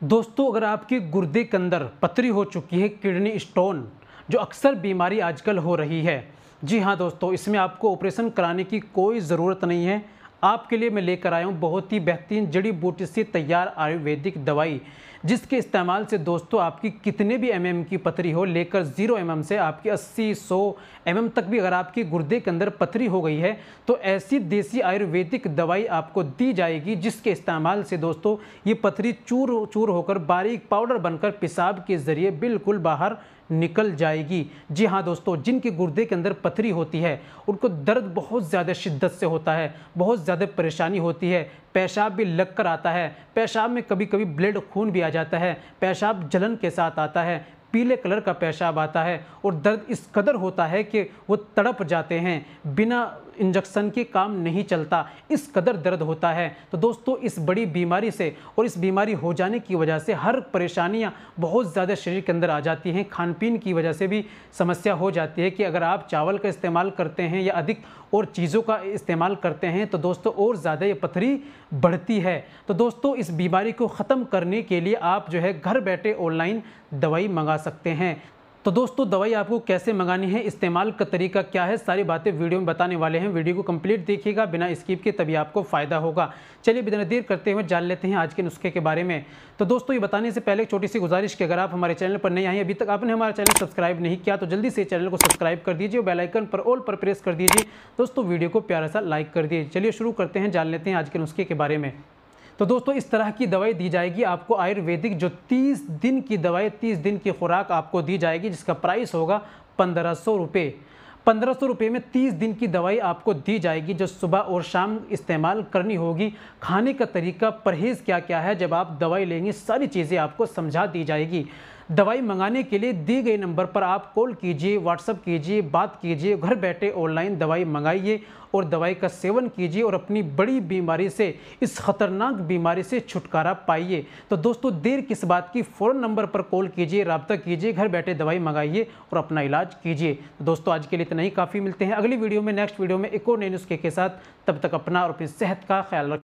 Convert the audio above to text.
दोस्तों, अगर आपके गुर्दे के अंदर पथरी हो चुकी है, किडनी स्टोन, जो अक्सर बीमारी आजकल हो रही है, जी हाँ दोस्तों, इसमें आपको ऑपरेशन कराने की कोई ज़रूरत नहीं है। आपके लिए मैं लेकर आया हूँ बहुत ही बेहतरीन जड़ी बूटी से तैयार आयुर्वेदिक दवाई, जिसके इस्तेमाल से दोस्तों आपकी कितने भी एमएम की पथरी हो, लेकर 0 एमएम से आपकी 80-100 एमएम तक भी अगर आपकी गुर्दे के अंदर पथरी हो गई है तो ऐसी देसी आयुर्वेदिक दवाई आपको दी जाएगी, जिसके इस्तेमाल से दोस्तों ये पथरी चूर चूर होकर बारीक पाउडर बनकर पेशाब के ज़रिए बिल्कुल बाहर निकल जाएगी। जी हाँ दोस्तों, जिनके गुर्दे के अंदर पथरी होती है उनको दर्द बहुत ज़्यादा शिद्दत से होता है, बहुत ज़्यादा परेशानी होती है, पेशाब भी लग कर आता है, पेशाब में कभी कभी ब्लड खून भी आ जाता है, पेशाब जलन के साथ आता है, पीले कलर का पेशाब आता है और दर्द इस कदर होता है कि वो तड़प जाते हैं, बिना इंजेक्शन के काम नहीं चलता, इस कदर दर्द होता है। तो दोस्तों, इस बड़ी बीमारी से और इस बीमारी हो जाने की वजह से हर परेशानियां बहुत ज़्यादा शरीर के अंदर आ जाती हैं। खान पीन की वजह से भी समस्या हो जाती है कि अगर आप चावल का इस्तेमाल करते हैं या अधिक और चीज़ों का इस्तेमाल करते हैं तो दोस्तों और ज़्यादा ये पथरी बढ़ती है। तो दोस्तों, इस बीमारी को ख़त्म करने के लिए आप जो है घर बैठे ऑनलाइन दवाई मंगा सकते हैं। तो दोस्तों, दवाई आपको कैसे मंगानी है, इस्तेमाल का तरीका क्या है, सारी बातें वीडियो में बताने वाले हैं। वीडियो को कंप्लीट देखिएगा बिना स्किप के, तभी आपको फ़ायदा होगा। चलिए बिना देर करते हुए जान लेते हैं आज के नुस्खे के बारे में। तो दोस्तों, ये बताने से पहले एक छोटी सी गुजारिश कि अगर आप हमारे चैनल पर नए आए हैं, अभी तक आपने हमारा चैनल सब्सक्राइब नहीं किया तो जल्दी से चैनल को सब्सक्राइब कर दीजिए और बेल आइकन पर ऑल पर प्रेस कर दीजिए। दोस्तों, वीडियो को प्यारा सा लाइक कर दीजिए। चलिए शुरू करते हैं, जान लेते हैं आज के नुस्खे के बारे में। तो दोस्तों, इस तरह की दवाई दी जाएगी आपको आयुर्वेदिक, जो 30 दिन की दवाई, 30 दिन की खुराक आपको दी जाएगी, जिसका प्राइस होगा 1500 रुपये। 1500 रुपये में 30 दिन की दवाई आपको दी जाएगी, जो सुबह और शाम इस्तेमाल करनी होगी। खाने का तरीका, परहेज़ क्या क्या है, जब आप दवाई लेंगे सारी चीज़ें आपको समझा दी जाएगी। दवाई मंगाने के लिए दिए गए नंबर पर आप कॉल कीजिए, व्हाट्सअप कीजिए, बात कीजिए, घर बैठे ऑनलाइन दवाई मंगाइए और दवाई का सेवन कीजिए और अपनी बड़ी बीमारी से, इस ख़तरनाक बीमारी से छुटकारा पाइए। तो दोस्तों, देर किस बात की, फ़ौरन नंबर पर कॉल कीजिए, रब्ता कीजिए, घर बैठे दवाई मंगाइए और अपना इलाज कीजिए। तो दोस्तों, आज के लिए इतना ही काफ़ी। मिलते हैं अगली वीडियो में, नेक्स्ट वीडियो में एक और नए नुस्खे के साथ। तब तक अपना और अपनी सेहत का ख्याल रखें।